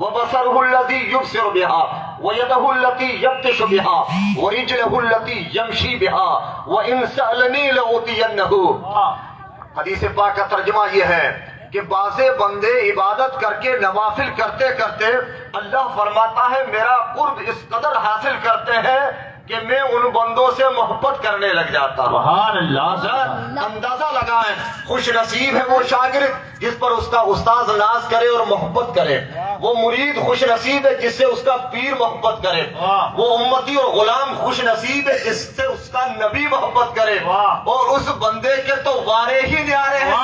وبصره الذي يبصر بها ويده التي يبطش بها ورجله التي يمشي بها وإن سألني لأعطينه. حدیث پاک کا ترجمہ یہ ہے کہ بعض بندے عبادت کر کے نوافل کرتے کرتے اللہ فرماتا ہے میرا قرب اس قدر حاصل کرتے ہیں کہ میں ان بندوں سے محبت کرنے لگ جاتا ہوں. سبحان اللہ. اندازہ لگائیں خوش نصیب ہے وہ شاگرد جس پر اس کا استاذ ناز کرے اور محبت کرے. وہ مرید خوش نصیب ہے جس سے اس کا پیر محبت کرے. وہ امتی اور غلام خوش نصیب ہے جس سے اس کا نبی محبت کرے. اور اس بندے کے تو وارے ہی نیارے ہیں.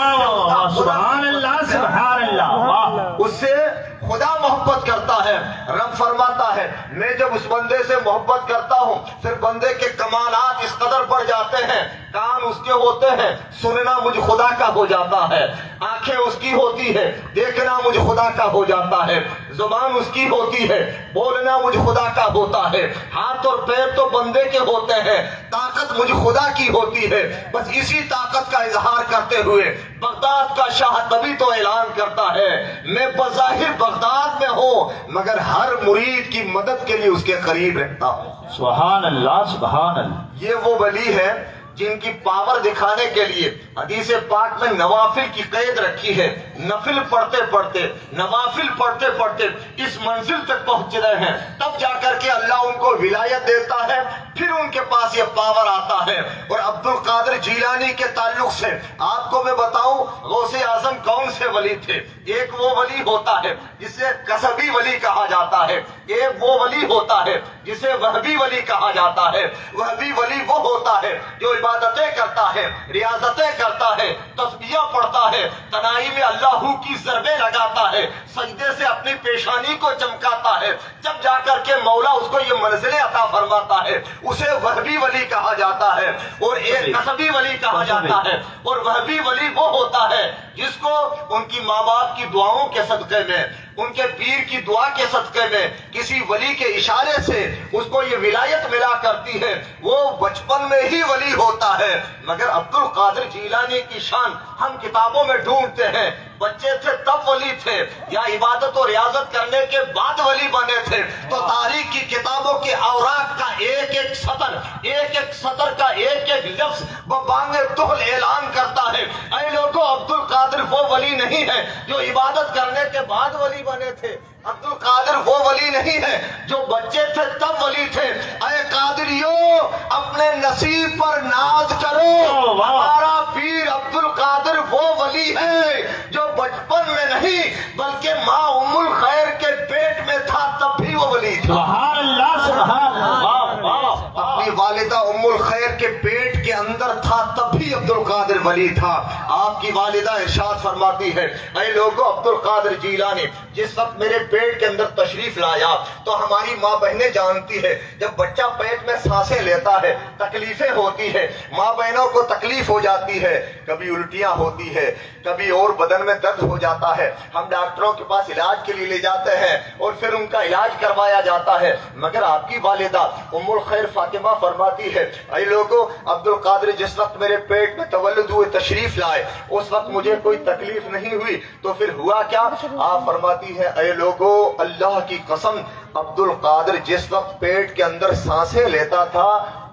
سبحان اللہ سبحان اللہ. اس سے خدا محبت کرتا ہے. رب فرماتا ہے میں جب اس بندے سے محبت کرتا ہوں پھر بندے کے کمالات اس قدر بڑھ جاتے ہیں. کان اس کے ہوتے ہیں سننا مجھ خدا کا ہو جاتا ہے. آنکھیں اس کی ہوتی ہے دیکھنا مجھ خدا کا ہو جاتا ہے. زبان اس کی ہوتی ہے بولنا مجھ خدا کا ہوتا ہے. ہاتھ اور پیر تو بندے کے ہوتے ہیں طاقت مجھ خدا کی ہوتی ہے. بس اسی طاقت کا اظہار کرتے ہوئے بغداد کا شاہ تبھی تو اعلان کرتا ہے میں بظاہر بغداد میں ہوں مگر ہر مرید کی مدد کے لیے اس کے قریب رہتا ہوں. سبحان اللہ سبحان اللہ. یہ وہ ولی ہے جن کی پاور دکھانے کے لیے حدیث پاک میں نوافل کی قید رکھی ہے. نفل پڑھتے پڑھتے نوافل پڑھتے پڑھتے اس منزل تک پہنچ رہے ہیں تب جا کر کے اللہ ان کو ولایت دیتا ہے. پھر ان کے پاس یہ پاور آتا ہے. اور عبد القادر جیلانی کے تعلق سے آپ کو میں بتاؤں غوث اعظم کون سے ولی تھے. ایک وہ ولی ہوتا ہے جسے قصبی ولی کہا جاتا ہے. ایک وہ ولی ہوتا ہے جسے وہبی ولی کہا جاتا ہے. وہبی ولی وہ ہوتا ہے جو عبادتیں کرتا ہے ریاضتیں کرتا ہے تسبیح پڑھتا ہے تنائی میں اللہ کی ضربیں لگاتا ہے سجدے سے اپنی پیشانی کو چمکاتا ہے. جب جا کر کے مولا اس کو یہ منزلیں عطا فرماتا ہے اسے وہبی ولی کہا جاتا ہے. اور ایک قصبی ولی کہا جاتا ہے. اور وہبی ولی وہ ہوتا ہے جس کو ان کی ماں باپ کی دعاؤں کے صدقے میں ان کے پیر کی دعا کے صدقے میں کسی ولی کے اشارے سے اس کو یہ ولایت ملا کرتی ہے. وہ بچپن میں ہی ولی ہوتا ہے. مگر عبد القادر جیلانی کی شان ہم کتابوں میں ڈھونڈتے ہیں. بچے تھے تب ولی تھے یا عبادت و ریاضت کرنے کے بعد ولی بنے تھے. تو تاریخ کی کتابوں کے اوراق کا ایک ایک سطر کا ایک ایک لفظ ببانگ طغل اعلان کرتا ہے اے لوگو عبد القادر وہ ولی نہیں ہے جو عبادت کرنے کے بعد ولی بنے تھے. عبد القادر وہ ولی نہیں ہے جو بچے تھے تب ولی تھے. اے قادریو اپنے نصیب پر ناز کرو. ہمارا پیر عبد القادر وہ ولی ہے جو بچپن میں نہیں بلکہ ماں ام الخیر کے پیٹ میں تھا تب بھی وہ ولی تھا. سبحان اللہ سبحان اللہ. اپنی والدہ ام الخیر کے پیٹ کے اندر تھا تب بھی عبد القادر ولی تھا. آپ کی والدہ ارشاد فرماتی ہے اے لوگو عبد القادر جیلانی جس وقت میرے پیٹ کے اندر تشریف لایا تو ہماری ماں بہنیں جانتی ہے جب بچہ پیٹ میں سانسیں لیتا ہے تکلیفیں ہوتی ہے. ماں بہنوں کو تکلیف ہو جاتی ہے کبھی الٹیاں ہوتی ہے کبھی اور بدن میں درد ہو جاتا ہے. ہم ڈاکٹروں کے پاس علاج کے لیے لے جاتے ہیں اور پھر ان کا علاج کروایا جاتا ہے. مگر آپ کی والدہ ام الخیر فاطمہ فرماتی ہے اے لوگو عبد القادر جس وقت میرے پیٹ میں تولد ہوئے تشریف لائے اس وقت مجھے کوئی تکلیف نہیں ہوئی. تو پھر ہوا کیا؟ آپ فرماتی ہے اے لوگو اللہ کی قسم عبد القادر جس وقت پیٹ کے اندر سانسیں لیتا تھا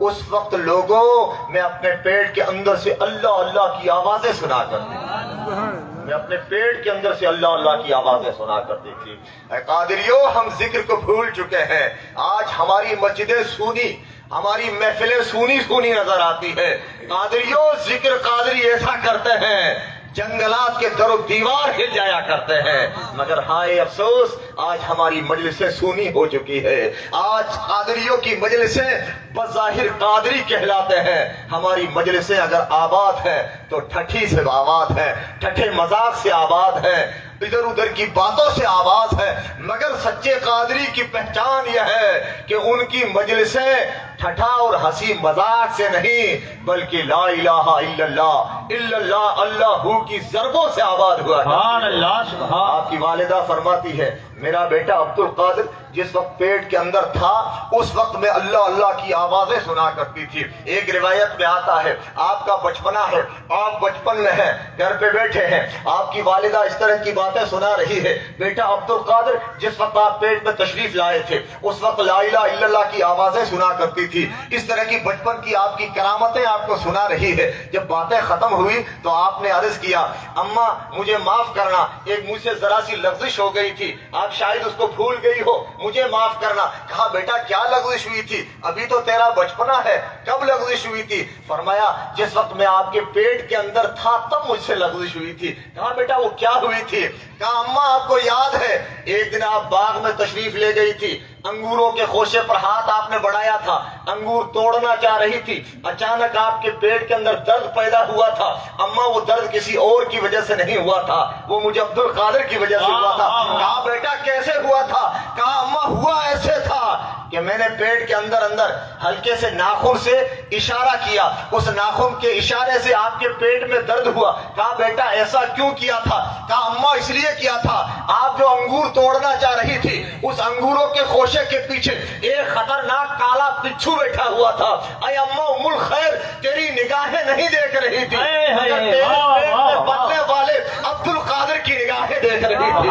اس وقت لوگوں میں اپنے پیٹ کے اندر سے اللہ اللہ کی آوازیں سنا کرتے میں اپنے پیٹ کے اندر سے اللہ اللہ کی آوازیں سنا کرتی تھی. اے قادریو ہم ذکر کو بھول چکے ہیں. آج ہماری مسجدیں سونی ہماری محفلیں سونی سونی نظر آتی ہے. قادریو ذکر قادری ایسا کرتے ہیں جنگلات کے در و دیوار ہل جایا کرتے ہیں. مگر ہائے افسوس آج ہماری مجلسیں سونی ہو چکی ہے. آج قادریوں کی مجلسیں بظاہر قادری کہلاتے ہیں. ہماری مجلسیں اگر آباد ہیں تو ٹھٹھی سے آباد ہیں ٹھٹھے مذاق سے آباد ہیں ادھر ادھر کی باتوں سے آواز ہے. مگر سچے قادری کی پہچان یہ ہے کہ ان کی مجلسیں ٹھٹھا اور ہنسی مذاق سے نہیں بلکہ لا الہ الا اللہ اللہ کی ضربوں سے آباد ہوا سبحان اللہ سبحان آپ کی والدہ فرماتی ہے میرا بیٹا عبد القادر جس وقت پیٹ کے اندر تھا اس وقت میں اللہ اللہ کی آوازیں سنا کرتی تھی. ایک روایت میں آتا ہے آپ کا بچپنا ہے, آپ بچپن میں ہیں, گھر پہ بیٹھے ہیں, آپ کی والدہ اس طرح کی باتیں سنا رہی ہے بیٹا عبد القادر جس وقت آپ پیٹ میں تشریف لائے تھے اس وقت لا الہ الا اللہ کی آوازیں سنا کرتی تھی. اس طرح کی بچپن کی آپ کی کرامتیں آپ کو سنا رہی ہے. جب باتیں ختم ہوئی تو آپ نے عرض کیا اماں مجھے معاف کرنا, ایک مجھ سے ذرا سی لغزش ہو گئی تھی, آپ شاید اس کو بھول گئی ہو, مجھے معاف کرنا. کہا بیٹا کیا لغزش ہوئی تھی, ابھی تو تیرا بچپنا ہے, کب لغزش ہوئی تھی؟ فرمایا جس وقت میں آپ کے پیٹ کے اندر تھا تب مجھ سے لغزش ہوئی تھی. کہا بیٹا وہ کیا ہوئی تھی؟ کہا اماں آپ کو یاد ہے ایک دن آپ باغ میں تشریف لے گئی تھی, انگوروں کے خوشے پر ہاتھ آپ نے بڑھایا تھا, انگور توڑنا چاہ رہی تھی, اچانک آپ کے پیٹ کے اندر درد پیدا ہوا تھا. اماں وہ درد کسی اور کی وجہ سے نہیں ہوا تھا, وہ مجھے عبد القادر کی وجہ سے ہوا تھا. کہا بیٹا کیسے ہوا تھا؟ کہا اماں ہوا ایسے تھا کہ میں نے پیٹ کے اندر ہلکے سے ناخن سے اشارہ کیا, اس ناخن کے اشارے سے آپ کے پیٹ میں درد ہوا. کہا بیٹا ایسا کیوں کیا تھا؟ کہا اماں اس لیے کیا تھا آپ جو انگور توڑنا چاہ رہی تھی اس انگوروں کے خوشے کے پیچھے ایک خطرناک کالا بچھو بیٹھا ہوا تھا. اے اماں ام الخیر تیری نگاہیں نہیں دیکھ رہی تھی مگر تیرے پیٹ میں بننے والے عبد القادر کی نگاہیں دیکھ رہی تھی.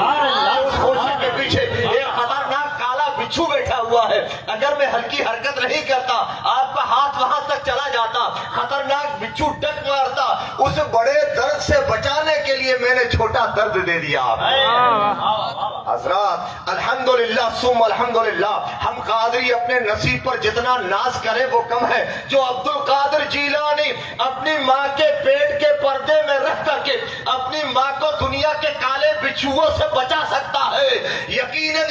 اس خوشے کے پیچھے ایک خطرناک کالا بچھو بیٹھا ہوا ہے, اگر میں ہلکی حرکت نہیں کرتا آپ کا ہاتھ وہاں تک چلا جاتا, خطرناک بچھو ڈک مارتا. اس بڑے درد سے بچانے کے لیے میں نے چھوٹا درد دے دیا. حضرات الحمدللہ ثم الحمدللہ, ہم قادری اپنے نصیب پر جتنا ناز کریں وہ کم ہے. جو عبد القادر جیلانی اپنی ماں کے پیٹ کے پردے میں رہ کر کے اپنی ماں کو دنیا کے کالے بچھوؤں سے بچا سکتا ہے, یقیناً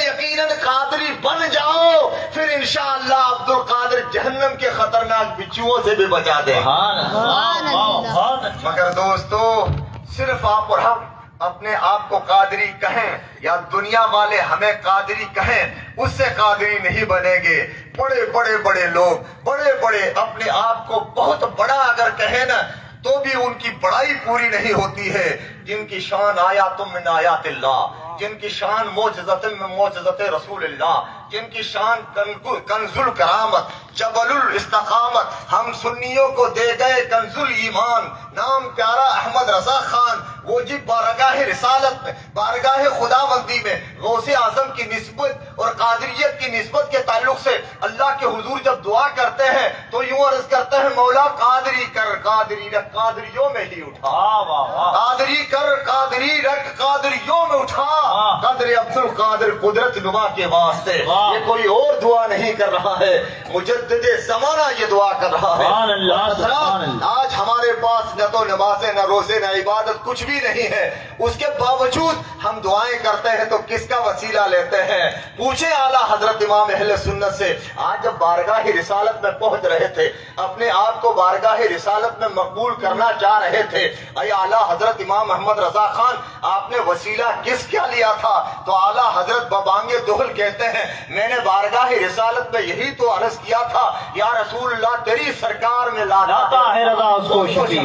قادری بن جاؤ پھر انشاءاللہ عبد القادر جہنم کے خطرناک بچھوؤں سے بھی بچا دے. مگر دوستو صرف آپ اور ہم اپنے آپ کو قادری کہیں یا دنیا والے ہمیں قادری کہیں اس سے قادری نہیں بنیں گے. بڑے لوگ بڑے اپنے آپ کو بہت بڑا اگر کہیں نا تو بھی ان کی بڑائی پوری نہیں ہوتی ہے. جن کی شان آیات من آیات اللہ, جن کی شان معجزت من معجزت رسول اللہ, جن کی شان کنز الکرامت جبل الاستقامت, ہم سنیوں کو دے گئے کنز الایمان, نام پیارا احمد رضا خان, وہ جی بارگاہ رسالت میں بارگاہ خداوندی میں غوث اعظم کی نسبت اور قادریت کی نسبت کے تعلق سے اللہ کے حضور جب دعا کرتے ہیں تو یوں عرض کرتے ہیں مولا قادری کر قادری رکھ قادریوں میں ہی اٹھا, قادری کر قادری رکھ قادریوں میں اٹھا. قدر عبد القادر قدرت نما کے واسطے, یہ کوئی اور دعا نہیں کر رہا ہے, مجدد زمانہ یہ دعا کر رہا ہے. آج ہمارے پاس نہ تو نمازیں نہ روزے نہ عبادت کچھ بھی نہیں ہے, اس کے باوجود ہم دعائیں کرتے ہیں تو کس کا وسیلہ لیتے ہیں؟ پوچھیں اعلیٰ حضرت امام اہل سنت سے. آج جب بارگاہ رسالت میں پہنچ رہے تھے, اپنے آپ کو بارگاہ رسالت میں مقبول کرنا چاہ رہے تھے, اے اعلیٰ حضرت امام محمد رضا خان آپ نے وسیلہ کس کیا لیا تھا؟ تو اعلیٰ حضرت ببانگ دہل کہتے ہیں میں نے بارگاہ رسالت میں یہی تو عرض کیا تھا یا رسول اللہ تیری سرکار میں لاتا ہے رضا اس کو شفیع,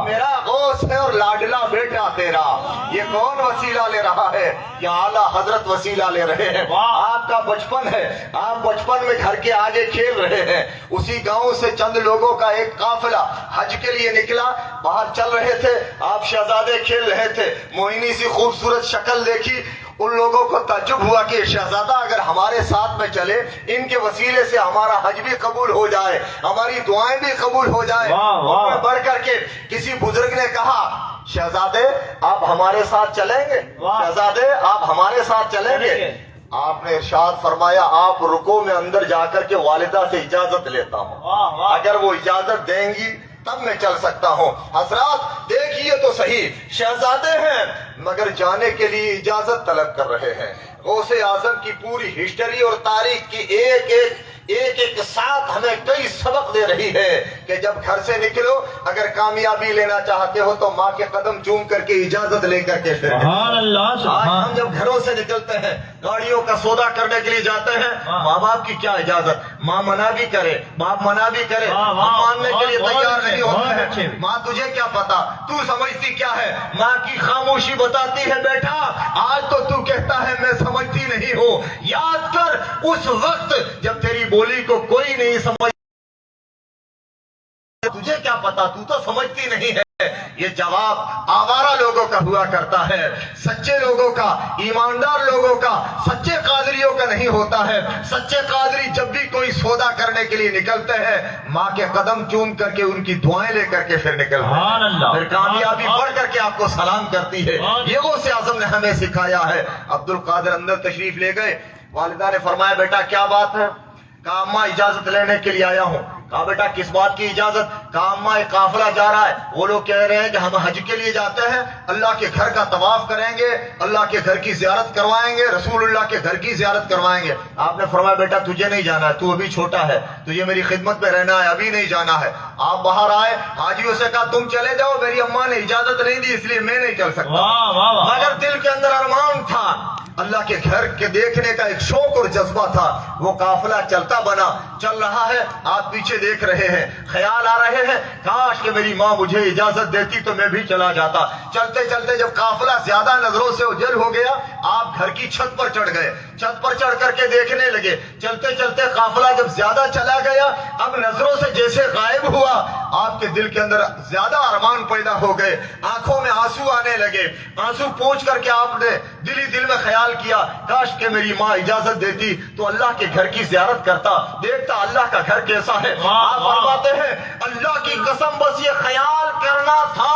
میرا غوث ہے اور لاڈلا بیٹا تیرا. یہ کون وسیلہ لے رہا ہے؟ یہ اعلیٰ حضرت وسیلہ لے رہے ہیں. آپ کا بچپن ہے, آپ بچپن میں گھر کے آگے کھیل رہے ہیں, اسی گاؤں سے چند لوگوں کا ایک قافلہ حج کے لیے نکلا, باہر چل رہے تھے, آپ شہزادے کھیل رہے تھے, موہنی سی خوبصورت شکل دیکھی, ان لوگوں کو تعجب ہوا کہ شہزادہ اگر ہمارے ساتھ میں چلے ان کے وسیلے سے ہمارا حج بھی قبول ہو جائے, ہماری دعائیں بھی قبول ہو جائے. ان میں بڑھ کر کے کسی بزرگ نے کہا شہزادے آپ ہمارے ساتھ چلیں گے, شہزادے آپ ہمارے ساتھ چلیں گے؟ آپ نے ارشاد فرمایا آپ رکوع میں اندر جا کر کے والدہ سے اجازت لیتا ہوں, اگر وہ اجازت دیں گی تب میں چل سکتا ہوں. حضرات دیکھیے تو صحیح, شہزادے ہیں مگر جانے کے لیے اجازت طلب کر رہے ہیں. غوث اعظم کی پوری ہسٹری اور تاریخ کی ایک ساتھ ہمیں کئی سبق دے رہی ہے کہ جب گھر سے نکلو اگر کامیابی لینا چاہتے ہو تو ماں کے قدم چوم کر کے اجازت لے کر کے پھر سبحان اللہ آج سبحان ہم جب گھروں سے نکلتے ہیں گاڑیوں کا سودا کرنے کے لیے جاتے ہیں ماں باپ کی کیا اجازت ماں منع بھی کرے باپ منع بھی کرے ہم ماننے کے لیے تیار نہیں ہوتے ہیں ماں تجھے کیا پتا تو سمجھتی کیا ہے ماں کی خاموشی بتاتی ہے بیٹا آج تو کہتا ہے میں سمجھتی نہیں ہوں یاد کر اس وقت جب تیری بولی کو کوئی نہیں سمجھ تجھے کیا پتا تو سمجھتی نہیں ہے یہ جواب آوارہ لوگوں کا ہوا کرتا ہے سچے لوگوں کا ایماندار لوگوں کا سچے قادریوں کا نہیں ہوتا ہے سچے قادری جب بھی کوئی سودا کرنے کے لیے نکلتے ہیں ماں کے قدم چوم کر کے ان کی دعائیں لے کر کے پھر نکلتے ہیں پھر کامیابی بڑھ کر کے آپ کو سلام کرتی ہے یہ غوث اعظم نے ہمیں سکھایا ہے عبد القادر اندر تشریف لے گئے والدہ نے فرمایا بیٹا کیا بات ہے کہا اماں اجازت لینے کے لیے آیا ہوں کہا بیٹا کس بات کی اجازت کہا اماں ایک قافلہ جا رہا ہے وہ لوگ کہہ رہے ہیں کہ ہم حج کے لیے جاتے ہیں اللہ کے گھر کا طواف کریں گے اللہ کے گھر کی زیارت کروائیں گے رسول اللہ کے گھر کی زیارت کروائیں گے آپ نے فرمایا بیٹا تجھے نہیں جانا ہے تو ابھی چھوٹا ہے تجھے میری خدمت میں رہنا ہے ابھی نہیں جانا ہے آپ باہر آئے حاجیوں سے کہا تم چلے جاؤ میری اماں نے اجازت نہیں دی اس لیے میں نہیں چل سکتا مگر دل کے اندر ارمان تھا اللہ کے گھر کے دیکھنے کا ایک شوق اور جذبہ تھا وہ قافلہ چلتا بنا چل رہا ہے آپ پیچھے دیکھ رہے ہیں خیال آ رہے ہیں کاش کہ میری ماں مجھے اجازت دیتی تو میں بھی چلا جاتا چلتے چلتے جب قافلہ زیادہ نظروں سے اوجھل ہو گیا آپ گھر کی چھت پر چڑھ گئے چھت پر چڑھ کر کے دیکھنے لگے چلتے چلتے قافلہ جب زیادہ چلا گیا اب نظروں سے جیسے غائب ہوا آپ کے دل کے اندر زیادہ ارمان پیدا ہو گئے آنکھوں میں آنسو آنے لگے آنسو پوچھ کر کے آپ نے دل میں خیال کیا کاش کہ میری ماں اجازت دیتی تو اللہ کے گھر کی زیارت کرتا دیکھتا اللہ کا گھر کیسا ہے آپ فرماتے ہیں اللہ کی قسم بس یہ خیال کرنا تھا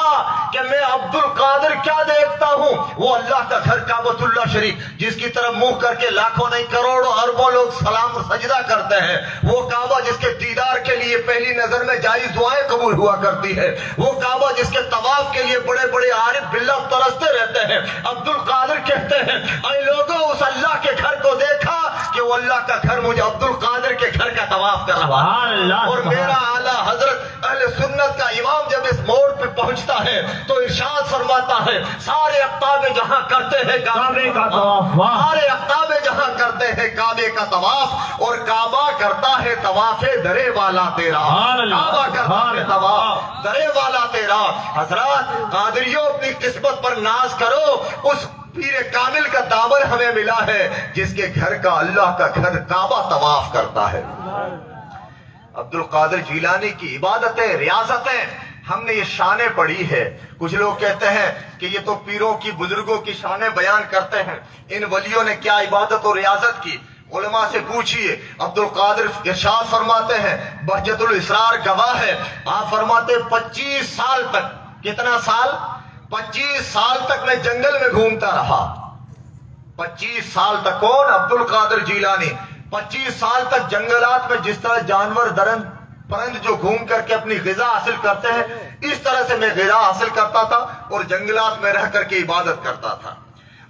کہ میں عبد القادر کیا دیکھتا ہوں وہ اللہ کا گھر کعبۃ اللہ شریف جس کی طرف منہ کر کے لاکھوں نہیں کروڑوں اربوں لوگ سلام سجدہ کرتے ہیں وہ کعبہ جس کے دیدار کے لیے پہلی نظر میں جائز دعائیں قبول ہوا کرتی ہے وہ کعبہ جس کے طواف کے لیے بڑے بڑے عارف باللہ ترستے رہتے ہیں عبد القادر کہتے ہیں اے لوگوں اس اللہ کے گھر کو دیکھا کہ وہ اللہ کا گھر مجھے عبد القادر کے گھر کا طواف کر رہا ہے اور میرا اعلیٰ حضرت اہل سنت کا امام جب اس موڑ پہ پہنچتا ہے تو ارشاد فرماتا ہے سارے اقطاب جہاں کرتے ہیں کعبے کا طواف سارے اقطاب جہاں کرتے ہیں کعبے کا طواف اور کعبہ کرتا ہے طواف درے والا تیرا کعبہ کرتا ہے طواف درے والا تیرا حضرات قادریوں اپنی قسمت پر ناز کرو اس پیر کامل کا دامن ہمیں ملا ہے جس کے گھر کا اللہ کا گھر کعبہ طواف کرتا ہے عبد القادر جیلانی کی عبادتیں ریاضتیں ہم نے یہ شانیں پڑھی ہے کچھ لوگ کہتے ہیں کہ یہ تو پیروں کی بزرگوں کی شانیں بیان کرتے ہیں ان ولیوں نے کیا عبادت اور ریاضت کی علماء سے پوچھئے عبد القادر ارشاد فرماتے ہیں بہجت الاسرار گواہ ہے آپ فرماتے 25 سال تک کتنا سال 25 سال تک میں جنگل میں گھومتا رہا 25 سال تک کون عبد القادر جیلانی 25 سال تک جنگلات میں جس طرح جانور درند پرند جو گھوم کر کے اپنی غذا حاصل کرتے ہیں اس طرح سے میں غذا حاصل کرتا تھا اور جنگلات میں رہ کر کے عبادت کرتا تھا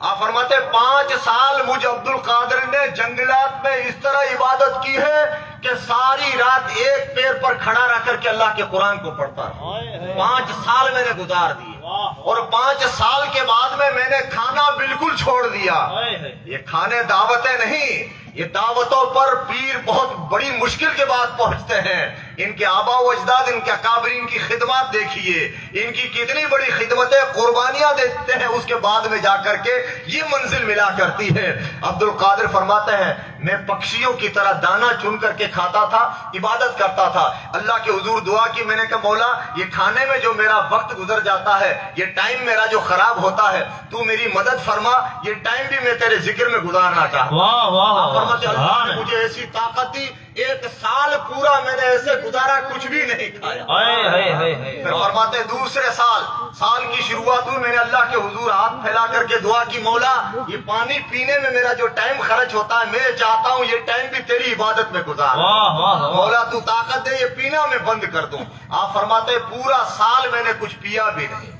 آپ فرماتے 5 سال مجھ عبد القادر نے جنگلات میں اس طرح عبادت کی ہے کہ ساری رات ایک پیر پر کھڑا رہ کر کے اللہ کے قرآن کو پڑھتا ہے 5 سال میں نے گزار دیے اور 5 سال کے بعد میں نے کھانا بالکل چھوڑ دیا یہ کھانے دعوتیں نہیں یہ دعوتوں پر پیر بہت بڑی مشکل کے بعد پہنچتے ہیں ان کے آبا و اجداد ان کے اکابرین کی خدمات دیکھیے ان کی کتنی بڑی خدمتیں قربانیاں دیتے ہیں اس کے بعد میں جا کر کے یہ منزل ملا کرتی ہے عبد القادر فرماتے ہیں میں پکشیوں کی طرح دانا چن کر کے کھاتا تھا عبادت کرتا تھا اللہ کے حضور دعا کی میں نے کہا مولا یہ کھانے میں جو میرا وقت گزر جاتا ہے یہ ٹائم میرا جو خراب ہوتا ہے تو میری مدد فرما یہ ٹائم بھی میں تیرے ذکر میں گزارنا چاہتا فرماتے اللہ نے مجھے ایسی طاقت دی 1 سال پورا میں نے ایسے گزارا کچھ بھی نہیں کھایا پھر فرماتے دوسرے سال کی شروعات ہوئی میں نے اللہ کے حضور ہاتھ پھیلا کر کے دعا کی مولا یہ پانی پینے میں میرا جو ٹائم خرچ ہوتا ہے میں چاہتا ہوں یہ ٹائم بھی تیری عبادت میں گزار مولا تو طاقت دے یہ پینا میں بند کر دوں آپ فرماتے پورا سال میں نے کچھ پیا بھی نہیں